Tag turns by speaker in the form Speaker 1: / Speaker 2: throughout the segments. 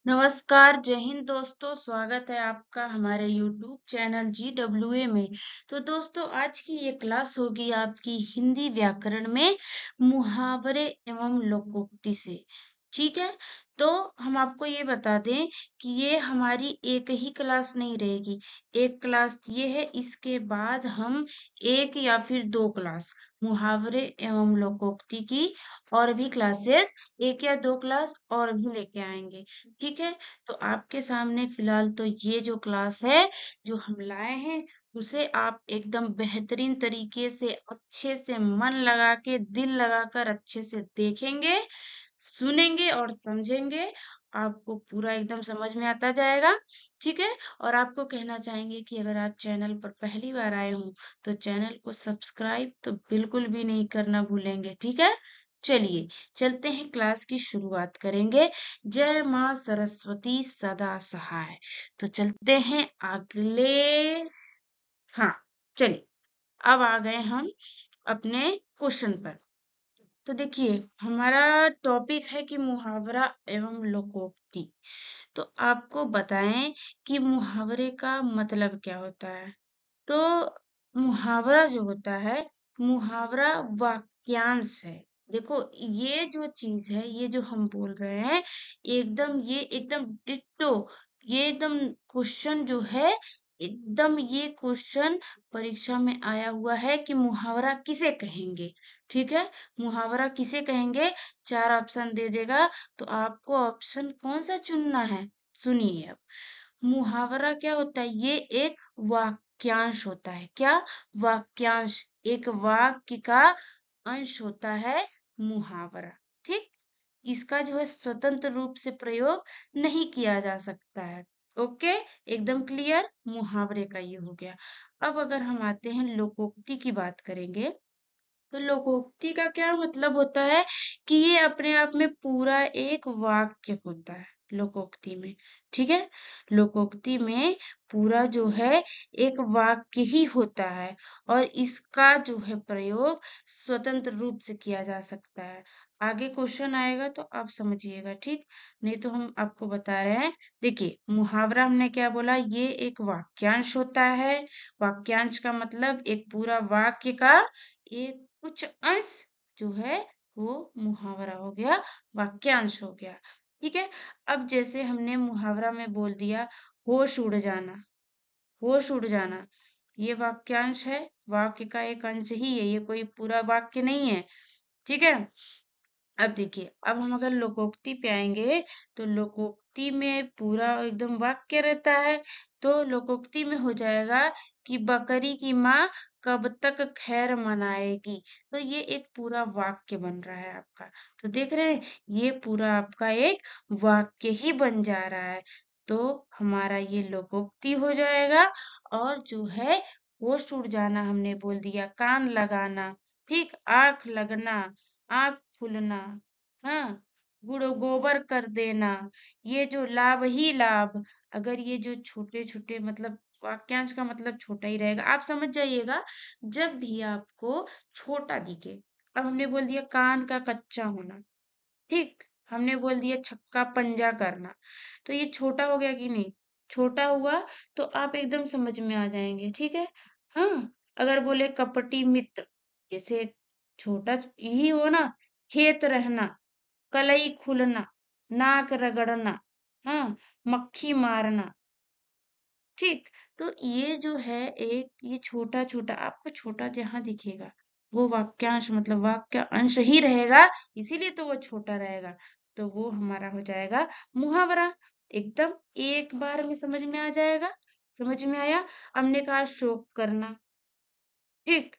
Speaker 1: नमस्कार, जय हिंद दोस्तों। स्वागत है आपका हमारे यूट्यूब चैनल GWA में। तो दोस्तों, आज की ये क्लास होगी आपकी हिंदी व्याकरण में मुहावरे एवं लोकोक्ति से। ठीक है, तो हम आपको ये बता दें कि ये हमारी एक ही क्लास नहीं रहेगी। एक क्लास ये है, इसके बाद हम एक या फिर दो क्लास मुहावरे एवं लोकोक्ति की और भी क्लासेस, एक या दो क्लास और भी लेके आएंगे। ठीक है, तो आपके सामने फिलहाल तो ये जो क्लास है जो हम लाए हैं, उसे आप एकदम बेहतरीन तरीके से अच्छे से मन लगा के दिल लगाकर अच्छे से देखेंगे, सुनेंगे और समझेंगे। आपको पूरा एकदम समझ में आता जाएगा। ठीक है, और आपको कहना चाहेंगे कि अगर आप चैनल पर पहली बार आए हो तो चैनल को सब्सक्राइब तो बिल्कुल भी नहीं करना भूलेंगे। ठीक है, चलिए चलते हैं, क्लास की शुरुआत करेंगे। जय माँ सरस्वती सदा सहाय। तो चलते हैं अगले। हाँ, चलिए अब आ गए हम अपने क्वेश्चन पर। तो देखिए, हमारा टॉपिक है कि मुहावरा एवं लोकोक्ति। तो आपको बताएं कि मुहावरे का मतलब क्या होता है। तो मुहावरा जो होता है, मुहावरा वाक्यांश है। देखो, ये जो चीज है, ये जो हम बोल रहे हैं, ये एकदम डिट्टो, ये एकदम क्वेश्चन जो है, एकदम ये क्वेश्चन परीक्षा में आया हुआ है कि मुहावरा किसे कहेंगे। ठीक है, मुहावरा किसे कहेंगे, चार ऑप्शन दे देगा, तो आपको ऑप्शन कौन सा चुनना है। सुनिए अब, मुहावरा क्या होता है, ये एक वाक्यांश होता है। क्या? वाक्यांश, एक वाक्य का अंश होता है मुहावरा। ठीक, इसका जो है स्वतंत्र रूप से प्रयोग नहीं किया जा सकता है। ओके, एकदम क्लियर, मुहावरे का ये हो गया। अब अगर हम आते हैं लोकोक्ति की बात करेंगे, तो लोकोक्ति का क्या मतलब होता है कि ये अपने आप में पूरा एक वाक्य होता है लोकोक्ति में। ठीक है, लोकोक्ति में पूरा जो है एक वाक्य ही होता है, और इसका जो है प्रयोग स्वतंत्र रूप से किया जा सकता है। आगे क्वेश्चन आएगा तो आप समझिएगा। ठीक, नहीं तो हम आपको बता रहे हैं। देखिए, मुहावरा हमने क्या बोला, ये एक वाक्यांश होता है। वाक्यांश का मतलब एक पूरा वाक्य का एक कुछ अंश जो है वो मुहावरा हो गया, वाक्यांश हो गया। ठीक है, अब जैसे हमने मुहावरा में बोल दिया होश उड़ जाना, होश उड़ जाना, ये वाक्यांश है, वाक्य का एक अंश ही है, ये कोई पूरा वाक्य नहीं है। ठीक है, अब देखिए, अब हम अगर लोकोक्ति पे आएंगे, तो लोकोक्ति में पूरा एकदम वाक्य रहता है। तो लोकोक्ति में हो जाएगा कि बकरी की माँ कब तक खैर मनाएगी। तो ये एक पूरा वाक्य बन रहा है आपका। तो देख रहे हैं, ये पूरा आपका एक वाक्य ही बन जा रहा है। तो हमारा ये लोकोक्ति हो जाएगा। और जो है, होश उड़ जाना हमने बोल दिया, कान लगाना, ठीक, आंख लगना, आंख खुलना, हाँ, गुड़ गोबर कर देना, ये जो लाभ ही लाभ, अगर ये जो छोटे छोटे मतलब वाक्यांश का मतलब छोटा ही रहेगा, आप समझ जाइएगा। जब भी आपको छोटा दिखे, अब हमने बोल दिया कान का कच्चा होना, ठीक, हमने बोल दिया छक्का पंजा करना, तो ये छोटा हो गया कि नहीं, छोटा हुआ, तो आप एकदम समझ में आ जाएंगे। ठीक है, हाँ, अगर बोले कपटी मित्र, जैसे छोटा ही हो ना, खेत रहना, कलई खुलना, नाक रगड़ना, हाँ, मक्खी मारना, ठीक। तो ये जो है एक, ये छोटा छोटा आपको छोटा जहां दिखेगा, वो वाक्यांश मतलब वाक्य अंश ही रहेगा, इसीलिए तो वो छोटा रहेगा। तो वो हमारा हो जाएगा मुहावरा। एकदम एक बार में समझ में आ जाएगा। समझ में आया? हमने कहा शोक करना, ठीक,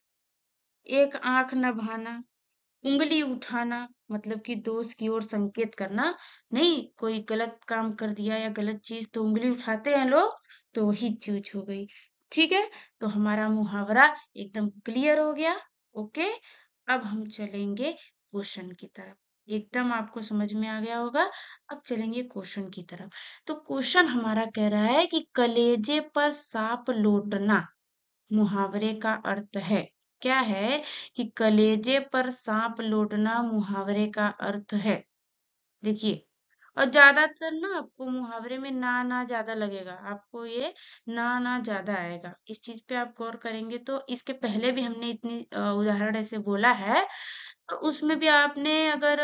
Speaker 1: एक आंख नभाना, उंगली उठाना, मतलब कि दोस्त की ओर संकेत करना। नहीं, कोई गलत काम कर दिया या गलत चीज तो उंगली उठाते हैं लोग, तो वही चीज हो गई। ठीक है, तो हमारा मुहावरा एकदम क्लियर हो गया। ओके, अब हम चलेंगे क्वेश्चन की तरफ। एकदम आपको समझ में आ गया होगा। अब चलेंगे क्वेश्चन की तरफ। तो क्वेश्चन हमारा कह रहा है कि कलेजे पर सांप लौटना मुहावरे का अर्थ है। क्या है कि कलेजे पर सांप लौटना मुहावरे का अर्थ है। देखिए, और ज्यादातर ना आपको मुहावरे में ना ज्यादा लगेगा, आपको ये ना ज्यादा आएगा। इस चीज पे आप गौर करेंगे तो इसके पहले भी हमने इतनी उदाहरण ऐसे बोला है, तो उसमें भी आपने अगर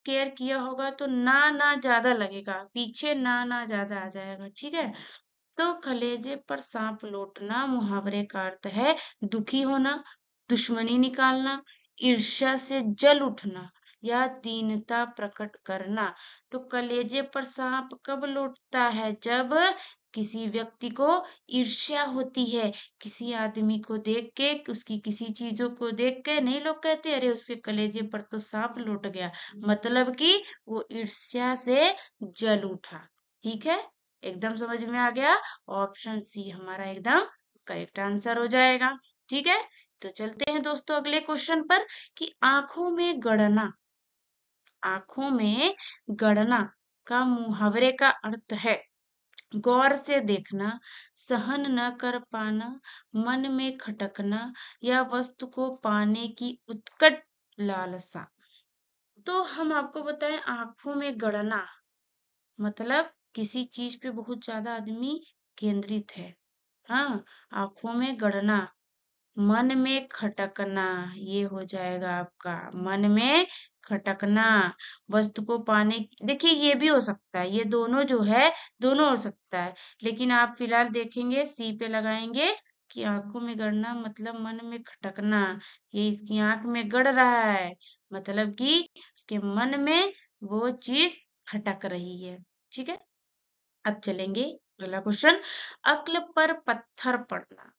Speaker 1: केयर किया होगा तो ना ज्यादा लगेगा, पीछे ना ज्यादा आ जाएगा, ठीक है। तो कलेजे पर सांप लौटना मुहावरे का अर्थ है दुखी होना, दुश्मनी निकालना, ईर्ष्या से जल उठना या दीनता प्रकट करना। तो कलेजे पर सांप कब लौटता है? जब किसी व्यक्ति को ईर्ष्या होती है, किसी आदमी को देख के, उसकी किसी चीजों को देख के नहीं, लोग कहते अरे उसके कलेजे पर तो सांप लौट गया, मतलब कि वो ईर्ष्या से जल उठा। ठीक है, एकदम समझ में आ गया। ऑप्शन सी हमारा एकदम करेक्ट आंसर हो जाएगा। ठीक है, तो चलते हैं दोस्तों अगले क्वेश्चन पर कि आंखों में गड़ना का मुहावरे का अर्थ है गौर से देखना, सहन न कर पाना, मन में खटकना या वस्तु को पाने की उत्कट लालसा। तो हम आपको बताएं, आंखों में गड़ना मतलब किसी चीज पे बहुत ज्यादा आदमी केंद्रित है। हाँ, आंखों में गड़ना, मन में खटकना, ये हो जाएगा आपका मन में खटकना, वस्तु को पाने। देखिए ये भी हो सकता है, ये दोनों जो है दोनों हो सकता है, लेकिन आप फिलहाल देखेंगे सी पे लगाएंगे कि आंखों में गड़ना मतलब मन में खटकना, ये इसकी आंख में गड़ रहा है, मतलब कि उसके मन में वो चीज खटक रही है। ठीक है, अब चलेंगे अगला क्वेश्चन। अक्ल पर पत्थर पड़ना।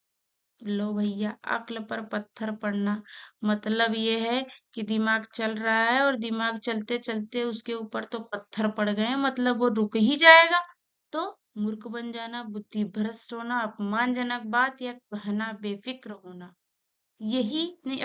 Speaker 1: लो भैया, अक्ल पर पत्थर पड़ना मतलब ये है कि दिमाग चल रहा है और दिमाग चलते चलते उसके ऊपर तो पत्थर पड़ गए, मतलब वो रुक ही जाएगा। तो मूर्ख बन जाना, बुद्धि भ्रष्ट होना, अपमानजनक बात या कहना बेफिक्र होना। यही नहीं,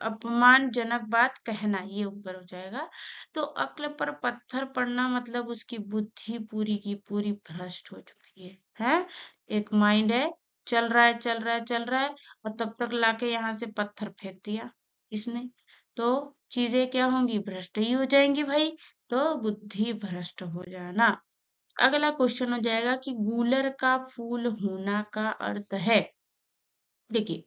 Speaker 1: अपमानजनक बात कहना, ये ऊपर हो जाएगा। तो अक्ल पर पत्थर पड़ना मतलब उसकी बुद्धि पूरी की पूरी भ्रष्ट हो चुकी है। एक माइंड है, चल रहा है चल रहा है चल रहा है, और तब तक लाके यहाँ से पत्थर फेंक दिया इसने, तो चीजें क्या होंगी? भ्रष्ट ही हो जाएंगी भाई। तो बुद्धि भ्रष्ट हो जाना। अगला क्वेश्चन हो जाएगा कि गूलर का फूल होना का अर्थ है। देखिए,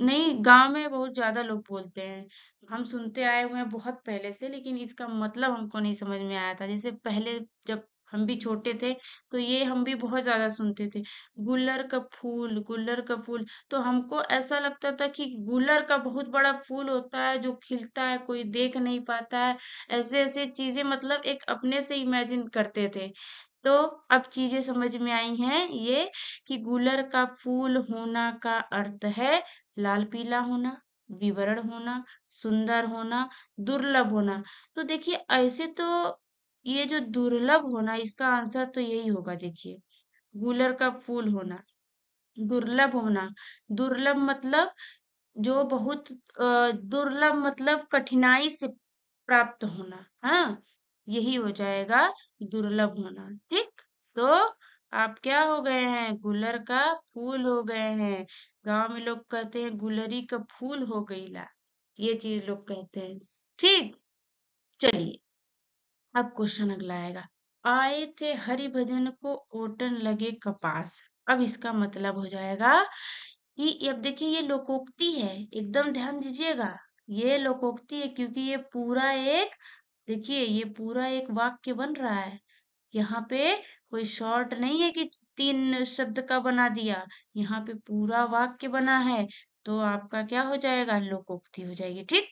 Speaker 1: नहीं, गांव में बहुत ज्यादा लोग बोलते हैं, हम सुनते आए हुए हैं बहुत पहले से, लेकिन इसका मतलब हमको नहीं समझ में आया था। जैसे पहले जब हम भी छोटे थे तो ये हम भी बहुत ज्यादा सुनते थे, गुल्लर का फूल, गुल्लर का फूल। तो हमको ऐसा लगता था कि गुल्लर का बहुत बड़ा फूल होता है जो खिलता है, कोई देख नहीं पाता है, ऐसे ऐसे चीजें, मतलब एक अपने से इमेजिन करते थे। तो अब चीजें समझ में आई हैं ये कि गुलर का फूल होना का अर्थ है लाल पीला होना, विवरण होना, सुंदर होना, दुर्लभ होना। तो देखिए ऐसे तो ये जो दुर्लभ होना, इसका आंसर तो यही होगा। देखिए, गुलर का फूल होना, दुर्लभ होना, दुर्लभ मतलब जो बहुत दुर्लभ मतलब कठिनाई से प्राप्त होना। हाँ, यही हो जाएगा दुर्लभ होना। ठीक, तो आप क्या हो गए हैं? गुलर का फूल हो गए हैं। गांव में लोग कहते हैं गुलरी का फूल हो गईला, ये चीज लोग कहते हैं। ठीक, चलिए अब क्वेश्चन अगला आएगा। आए थे हरि भजन को ओटन लगे कपास। अब इसका मतलब हो जाएगा कि अब देखिए ये लोकोक्ति है, एकदम ध्यान दीजिएगा। ये लोकोक्ति है क्योंकि ये पूरा एक, देखिए ये पूरा एक वाक्य बन रहा है। यहाँ पे कोई शॉर्ट नहीं है कि तीन शब्द का बना दिया, यहाँ पे पूरा वाक्य बना है। तो आपका क्या हो जाएगा? लोकोक्ति हो जाएगी। ठीक,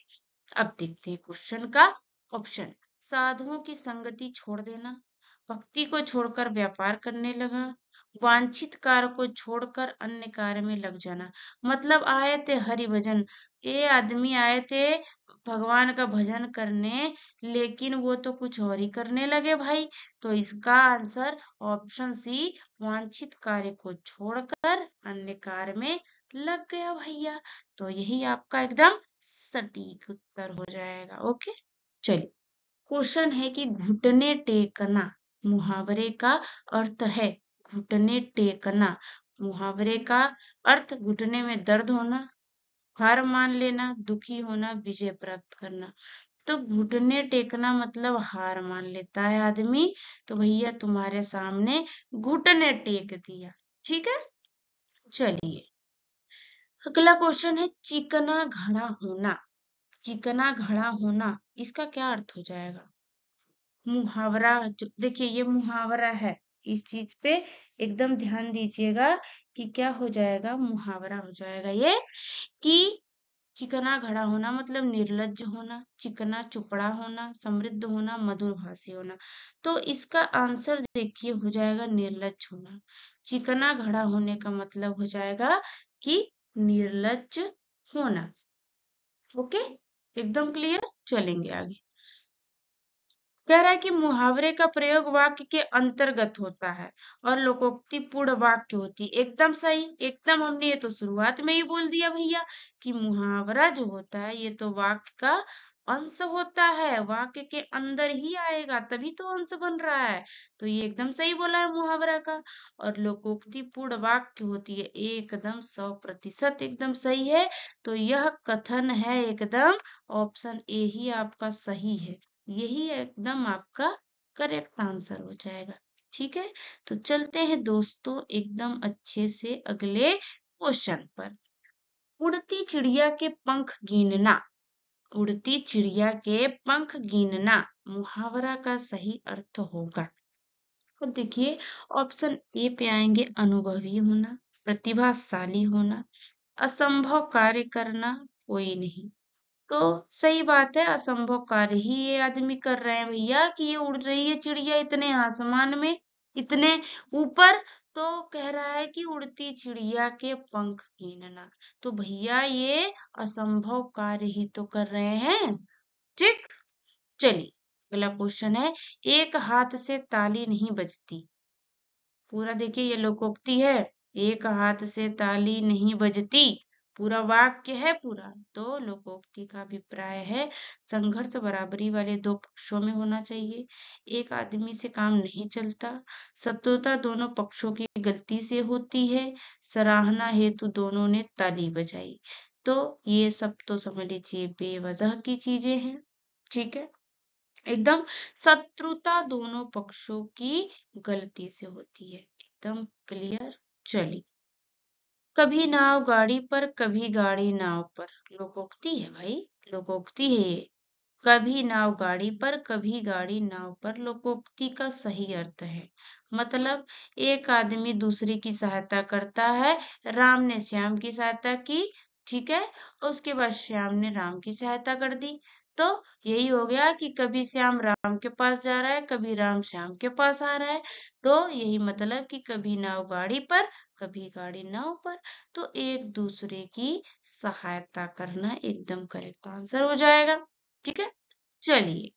Speaker 1: अब देखते हैं क्वेश्चन का ऑप्शन। साधुओं की संगति छोड़ देना, भक्ति को छोड़कर व्यापार करने लगा, वांछित कार्य को छोड़कर अन्य कार्य में लग जाना। मतलब आए थे हरि भजन, ये आदमी आए थे भगवान का भजन करने, लेकिन वो तो कुछ और ही करने लगे भाई। तो इसका आंसर ऑप्शन सी, वांछित कार्य को छोड़कर अन्य कार्य में लग गया भैया। तो यही आपका एकदम सटीक उत्तर हो जाएगा। ओके, चलिए क्वेश्चन है कि घुटने टेकना मुहावरे का अर्थ है। घुटने टेकना मुहावरे का अर्थ घुटने में दर्द होना, हार मान लेना, दुखी होना, विजय प्राप्त करना। तो घुटने टेकना मतलब हार मान लेता है आदमी। तो भैया तुम्हारे सामने घुटने टेक दिया। ठीक है, चलिए अगला क्वेश्चन है चिकना घड़ा होना। चिकना घड़ा होना इसका क्या अर्थ हो जाएगा? मुहावरा, जो देखिए ये मुहावरा है, इस चीज पे एकदम ध्यान दीजिएगा कि क्या हो जाएगा, मुहावरा हो जाएगा ये कि चिकना घड़ा होना मतलब निर्लज्ज होना, चिकना चुपड़ा होना, समृद्ध होना, मधुरभाषी होना। तो इसका आंसर देखिए हो जाएगा निर्लज्ज होना। चिकना घड़ा होने का मतलब हो जाएगा कि निर्लज्ज होना। ओके, एकदम क्लियर, चलेंगे आगे। कह रहा है कि मुहावरे का प्रयोग वाक्य के अंतर्गत होता है और लोकोक्ति पूर्ण वाक्य होती है। एकदम सही, एकदम हमने ये तो शुरुआत में ही बोल दिया भैया कि मुहावरा जो होता है ये तो वाक्य का अंश होता है, वाक्य के अंदर ही आएगा तभी तो अंश बन रहा है। तो ये एकदम सही बोला है मुहावरा का। और लोकोक्ति पूर्ण वाक्य होती है, एकदम 100% एकदम सही है। तो यह कथन है एकदम ऑप्शन ए ही आपका सही है, यही एकदम आपका करेक्ट आंसर हो जाएगा। ठीक है, तो चलते हैं दोस्तों एकदम अच्छे से अगले क्वेश्चन पर। उड़ती चिड़िया के पंख गिनना। उड़ती चिड़िया के पंख गिनना मुहावरा का सही अर्थ होगा। अब देखिए ऑप्शन ए पे आएंगे अनुभवी होना, प्रतिभाशाली होना, असंभव कार्य करना, कोई नहीं। तो सही बात है, असंभव कार्य ही ये आदमी कर रहे हैं भैया कि ये उड़ रही है चिड़िया इतने आसमान में, इतने ऊपर। तो कह रहा है कि उड़ती चिड़िया के पंख गिनना, तो भैया ये असंभव कार्य ही तो कर रहे हैं। ठीक, चलिए अगला क्वेश्चन है, एक हाथ से ताली नहीं बजती। पूरा देखिए ये लोकोक्ति है, एक हाथ से ताली नहीं बजती, पूरा वाक्य है पूरा। तो लोकोक्ति का अभिप्राय है संघर्ष बराबरी वाले दो पक्षों में होना चाहिए, एक आदमी से काम नहीं चलता, शत्रुता दोनों पक्षों की गलती से होती है, सराहना हेतु दोनों ने ताली बजाई। तो ये सब तो समझ लीजिए बेवजह की चीजें हैं। ठीक है, एकदम शत्रुता दोनों पक्षों की गलती से होती है, एकदम क्लियर। चलिए, कभी नाव गाड़ी पर कभी गाड़ी नाव पर, लोकोक्ति है भाई, लोकोक्ति है ये। कभी नाव गाड़ी पर कभी गाड़ी नाव पर लोकोक्ति का सही अर्थ है मतलब एक आदमी दूसरे की सहायता करता है। राम ने श्याम की सहायता की, ठीक है, और उसके बाद श्याम ने राम की सहायता कर दी। तो यही हो गया कि कभी श्याम राम के पास जा रहा है, कभी राम श्याम के पास आ रहा है। तो यही मतलब कि कभी नाव गाड़ी पर कभी गाड़ी नाव पर। तो एक दूसरे की सहायता करना एकदम करेक्ट आंसर हो जाएगा। ठीक है, चलिए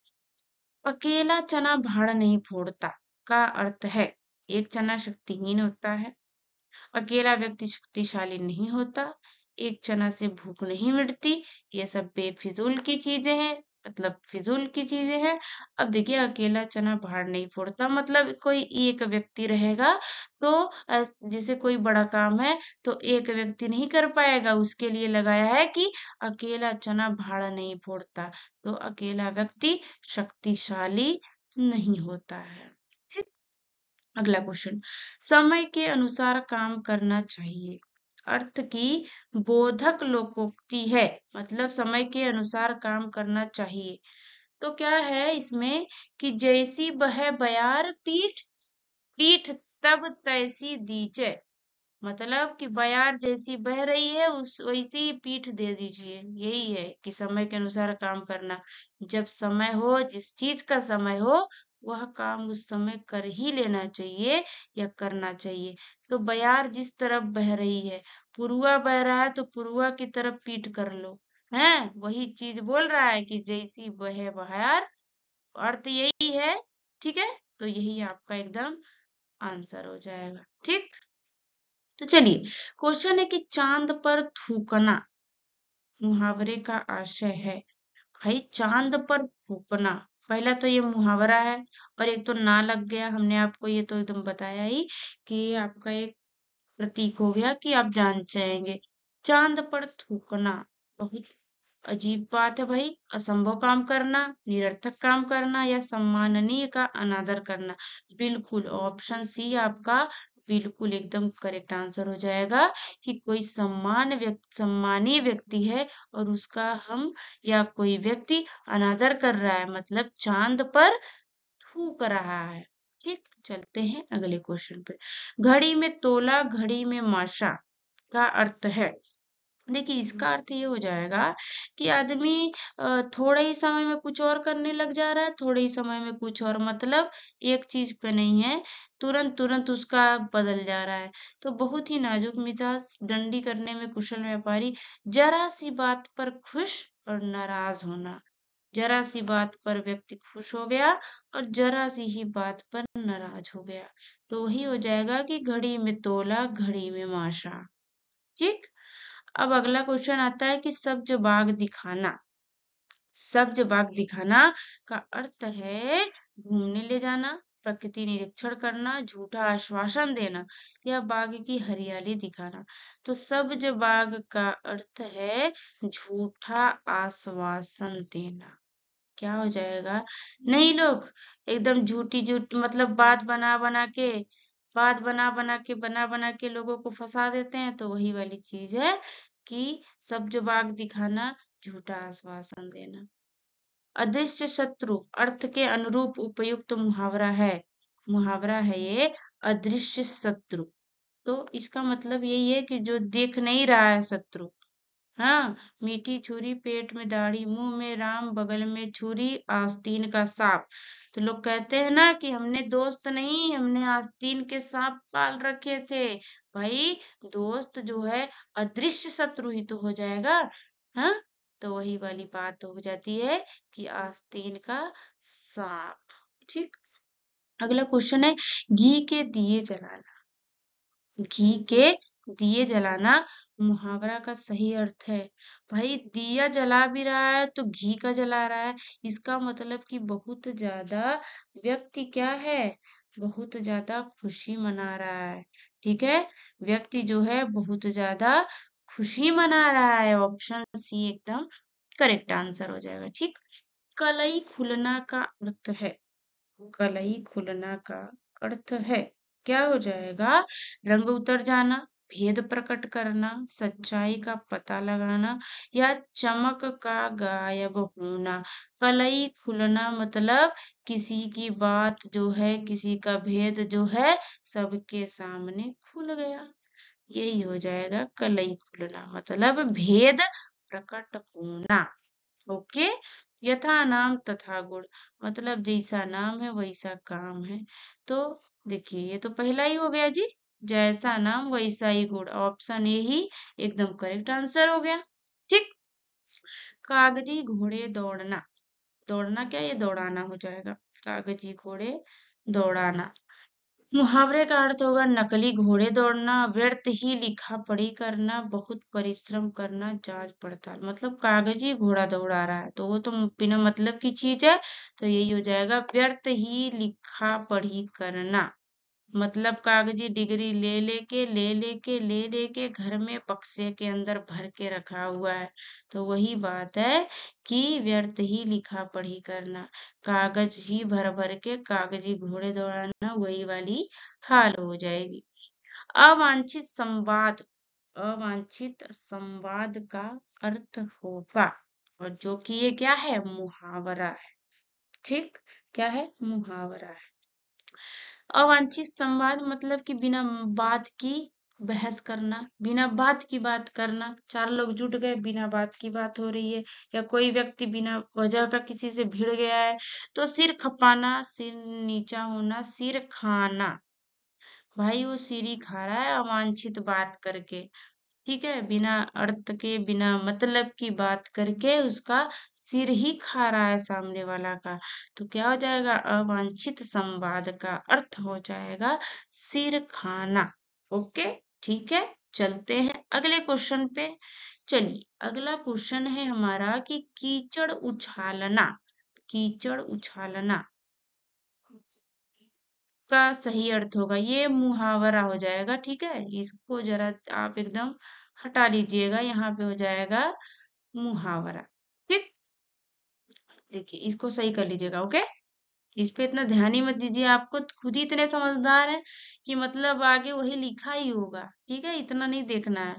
Speaker 1: अकेला चना भाड़ नहीं फोड़ता का अर्थ है, एक चना शक्तिहीन होता है, अकेला व्यक्ति शक्तिशाली नहीं होता, एक चना से भूख नहीं मिटती। ये सब बेफिजूल की चीजें हैं, मतलब फिजूल की चीजें हैं। अब देखिए अकेला चना भाड़ नहीं फोड़ता मतलब कोई एक व्यक्ति रहेगा तो जैसे कोई बड़ा काम है तो एक व्यक्ति नहीं कर पाएगा, उसके लिए लगाया है कि अकेला चना भाड़ नहीं फोड़ता। तो अकेला व्यक्ति शक्तिशाली नहीं होता है। अगला क्वेश्चन, समय के अनुसार काम करना चाहिए अर्थ की बोधक लोकोक्ति है, मतलब समय के अनुसार काम करना चाहिए। तो क्या है इसमें कि जैसी बहे बयार पीठ, पीठ तब तैसी दीजे, मतलब कि बयार जैसी बह रही है उस वैसी ही पीठ दे दीजिए। यही है कि समय के अनुसार काम करना, जब समय हो, जिस चीज का समय हो वह काम उस समय कर ही लेना चाहिए या करना चाहिए। तो बयार जिस तरफ बह रही है, पुरुआ बह रहा है तो पुरुआ की तरफ पीठ कर लो, है वही चीज बोल रहा है कि जैसी बहे बहार, अर्थ यही है। ठीक है, तो यही आपका एकदम आंसर हो जाएगा। ठीक, तो चलिए क्वेश्चन है कि चांद पर थूकना मुहावरे का आशय है। भाई चांद पर थूकना, पहला तो ये मुहावरा है और एक तो ना लग गया, हमने आपको ये तो एकदम बताया ही कि ये आपका एक प्रतीक हो गया कि आप जान जाएंगे। चांद पर थूकना बहुत अजीब बात है भाई, असंभव काम करना, निरर्थक काम करना या सम्माननीय का अनादर करना। बिल्कुल ऑप्शन सी आपका बिल्कुल एकदम करेक्ट आंसर हो जाएगा कि कोई सम्मानीय व्यक्ति है और उसका हम या कोई व्यक्ति अनादर कर रहा है, मतलब चांद पर थूक रहा है। ठीक, चलते हैं अगले क्वेश्चन पे। घड़ी में तोला, घड़ी में माशा का अर्थ है। देखिए इसका अर्थ ये हो जाएगा कि आदमी थोड़े ही समय में कुछ और करने लग जा रहा है, थोड़े ही समय में कुछ और, मतलब एक चीज पे नहीं है, तुरंत तुरंत उसका बदल जा रहा है। तो बहुत ही नाजुक मिजाज, डंडी करने में कुशल व्यापारी, जरा सी बात पर खुश और नाराज होना। जरा सी बात पर व्यक्ति खुश हो गया और जरा सी ही बात पर नाराज हो गया। तो वही हो जाएगा कि घड़ी में तोला, घड़ी में माशा। ठीक, अब अगला क्वेश्चन आता है कि सब्ज बाग दिखाना। सब्ज बाग दिखाना का अर्थ है घूमने ले जाना, प्रकृति निरीक्षण करना, झूठा आश्वासन देना या बाग की हरियाली दिखाना। तो सब्ज बाग का अर्थ है झूठा आश्वासन देना। क्या हो जाएगा? नहीं लोग, एकदम झूठी झूठ मतलब बना बना के लोगों को फंसा देते हैं, तो वही वाली चीज है कि सब्ज बाग दिखाना, झूठा आश्वासन देना। अदृश्य शत्रु अर्थ के अनुरूप उपयुक्त मुहावरा है। मुहावरा है ये अदृश्य शत्रु। तो इसका मतलब यही है कि जो देख नहीं रहा है शत्रु। हाँ, मीठी छुरी पेट में दाढ़ी, मुंह में राम बगल में छुरी, आस्तीन का सांप। तो लोग कहते हैं ना कि हमने दोस्त नहीं, हमने आस्तीन के सांप पाल रखे थे। भाई दोस्त जो है अदृश्य शत्रु ही तो हो जाएगा। हाँ, तो वही वाली बात हो जाती है कि आस्तीन का सांप। ठीक, अगला क्वेश्चन है घी के दिए जलाना। घी के दिए जलाना मुहावरा का सही अर्थ है। भाई दिया जला भी रहा है तो घी का जला रहा है, इसका मतलब कि बहुत ज्यादा व्यक्ति क्या है, बहुत ज्यादा खुशी मना रहा है। ठीक है, व्यक्ति जो है बहुत ज्यादा खुशी मना रहा है। ऑप्शन सी एकदम करेक्ट आंसर हो जाएगा। ठीक, कलई खुलना का अर्थ है। कलई खुलना का अर्थ है, क्या हो जाएगा? रंग उतर जाना, भेद प्रकट करना, सच्चाई का पता लगाना या चमक का गायब होना। कलई खुलना मतलब किसी की बात जो है, किसी का भेद जो है सबके सामने खुल गया। यही हो जाएगा कलई खुलना, मतलब भेद प्रकट होना। ओके, यथा नाम तथा गुण, मतलब जैसा नाम है वैसा काम है। तो देखिए ये तो पहला ही हो गया जी, जैसा नाम वैसा ही गुण, ऑप्शन ए ही एकदम करेक्ट आंसर हो गया। ठीक, कागजी घोड़े दौड़ना। दौड़ना क्या, ये दौड़ाना हो जाएगा। कागजी घोड़े दौड़ाना, मुहावरे का अर्थ होगा नकली घोड़े दौड़ना, व्यर्थ ही लिखा पढ़ी करना, बहुत परिश्रम करना, जांच पड़ताल। मतलब कागजी घोड़ा दौड़ा रहा है तो वो तो बिना मतलब की चीज है, तो यही हो जाएगा व्यर्थ ही लिखा पढ़ी करना। मतलब कागजी डिग्री ले लेके घर में बक्से के अंदर भर के रखा हुआ है। तो वही बात है कि व्यर्थ ही लिखा पढ़ी करना, कागज ही भर भर के कागजी घोड़े दौड़ाना, वही वाली थाल हो जाएगी। अवांछित संवाद, अवांछित संवाद का अर्थ होगा, और जो कि ये क्या है, मुहावरा है। ठीक, क्या है, मुहावरा है। अवांछित संवाद मतलब कि बिना बात की बहस करना, बिना बात की बात करना। चार लोग जुट गए, बिना बात की बात हो रही है, या कोई व्यक्ति बिना वजह का किसी से भिड़ गया है, तो सिर खपाना, सिर नीचा होना, सिर खाना। भाई वो सिर ही खा रहा है अवांछित बात करके। ठीक है, बिना अर्थ के बिना मतलब की बात करके उसका सिर ही खा रहा है सामने वाला का। तो क्या हो जाएगा, अवांछित संवाद का अर्थ हो जाएगा सिर खाना। ओके, ठीक है, चलते हैं अगले क्वेश्चन पे। चलिए अगला क्वेश्चन है हमारा कि कीचड़ उछालना। कीचड़ उछालना का सही अर्थ होगा, ये मुहावरा हो जाएगा। ठीक है, इसको जरा आप एकदम हटा लीजिएगा, यहाँ पे हो जाएगा मुहावरा। देखिए इसको सही कर लीजिएगा। ओके, इस पे इतना ध्यान ही मत दीजिए, आपको खुद ही इतने समझदार हैं कि मतलब आगे वही लिखा ही होगा। ठीक है, इतना नहीं देखना है।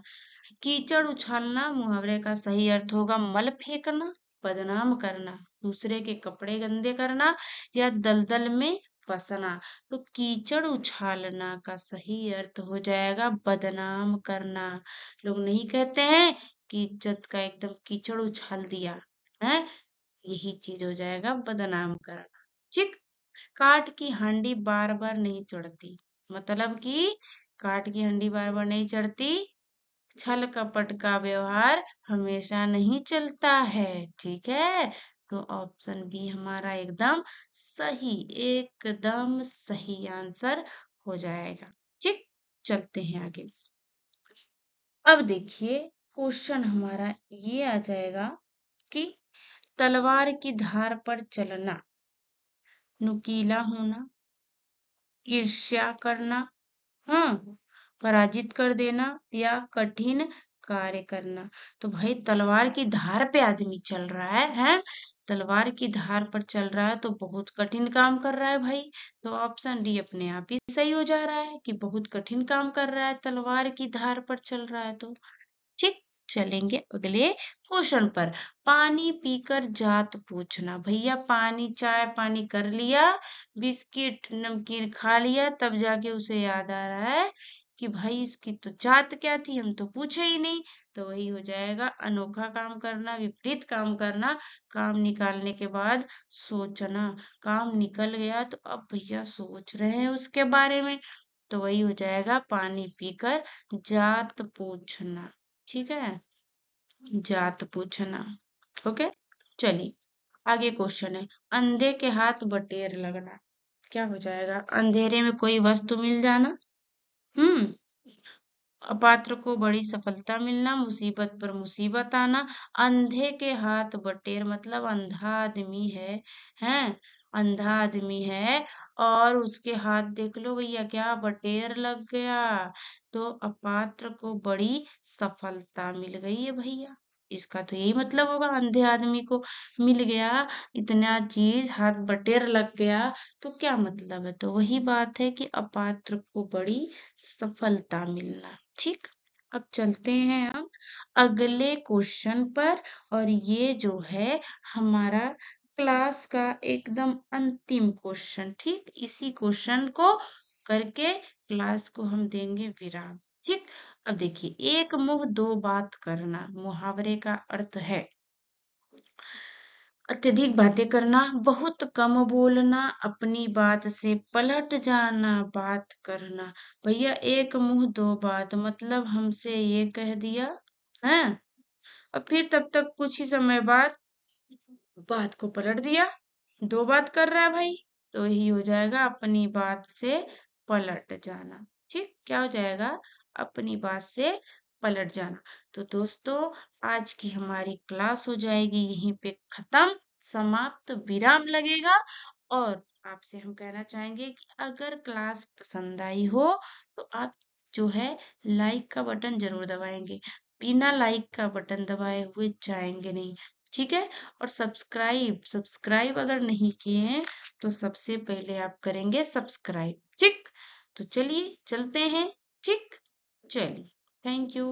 Speaker 1: कीचड़ उछालना मुहावरे का सही अर्थ होगा मल फेंकना, बदनाम करना, दूसरे के कपड़े गंदे करना या दलदल में फंसना। तो कीचड़ उछालना का सही अर्थ हो जाएगा बदनाम करना। लोग नहीं कहते हैं कि इज्जत का एकदम कीचड़ उछाल दिया है, यही चीज हो जाएगा बदनाम करना। ठीक। काठ की हांडी बार बार नहीं चढ़ती, मतलब कि काठ की हांडी बार बार नहीं चढ़ती, छल कपट का व्यवहार हमेशा नहीं चलता है। ठीक है, तो ऑप्शन बी हमारा एकदम सही, एकदम सही आंसर हो जाएगा। ठीक, चलते हैं आगे। अब देखिए क्वेश्चन हमारा ये आ जाएगा कि तलवार की धार पर चलना, नुकीला होना, ईर्ष्या करना, हाँ, पराजित कर देना या कठिन कार्य करना। तो भाई तलवार की धार पे आदमी चल रहा है? तलवार की धार पर चल रहा है तो बहुत कठिन काम कर रहा है भाई। तो ऑप्शन डी अपने आप ही सही हो जा रहा है कि बहुत कठिन काम कर रहा है, तलवार की धार पर चल रहा है। तो ठीक, चलेंगे अगले क्वेश्चन पर। पानी पीकर जात पूछना, भैया पानी चाय पानी कर लिया, बिस्किट नमकीन खा लिया, तब जाके उसे याद आ रहा है कि भाई इसकी तो जात क्या थी, हम तो पूछे ही नहीं। तो वही हो जाएगा अनोखा काम करना, विपरीत काम करना, काम निकालने के बाद सोचना। काम निकल गया तो अब भैया सोच रहे हैं उसके बारे में। तो वही हो जाएगा पानी पीकर जात पूछना। ठीक है, जात पूछना। ओके, चलिए आगे क्वेश्चन है, अंधे के हाथ बटेर लगना। क्या हो जाएगा? अंधेरे में कोई वस्तु मिल जाना, हम्म, अपात्र को बड़ी सफलता मिलना, मुसीबत पर मुसीबत आना। अंधे के हाथ बटेर मतलब अंधा आदमी है, अंधा आदमी है और उसके हाथ देख लो भैया क्या बटेर लग गया, तो अपात्र को बड़ी सफलता मिल गई है भैया। इसका तो यही मतलब होगा, अंधे आदमी को मिल गया इतना चीज, हाथ बटेर लग गया, तो क्या मतलब है? तो वही बात है कि अपात्र को बड़ी सफलता मिलना। ठीक, अब चलते हैं हम अगले क्वेश्चन पर, और ये जो है हमारा क्लास का एकदम अंतिम क्वेश्चन। ठीक, इसी क्वेश्चन को करके क्लास को हम देंगे विराम। ठीक, अब देखिए एक मुंह दो बात करना मुहावरे का अर्थ है अत्यधिक बातें करना, बहुत कम बोलना, अपनी बात से पलट जाना, बात करना। भैया एक मुंह दो बात मतलब हमसे ये कह दिया है और फिर तब तक कुछ ही समय बाद बात को पलट दिया। दो बात कर रहा है भाई, तो यही हो जाएगा अपनी बात से पलट जाना। ठीक, क्या हो जाएगा? अपनी बात से पलट जाना। तो दोस्तों आज की हमारी क्लास हो जाएगी यहीं पे खत्म, समाप्त, विराम लगेगा। और आपसे हम कहना चाहेंगे कि अगर क्लास पसंद आई हो तो आप जो है लाइक का बटन जरूर दबाएंगे, बिना लाइक का बटन दबाए हुए जाएंगे नहीं। ठीक है, और सब्सक्राइब सब्सक्राइब अगर नहीं किए हैं तो सबसे पहले आप करेंगे सब्सक्राइब। ठीक, तो चलिए चलते हैं। ठीक, चलिए, थैंक यू।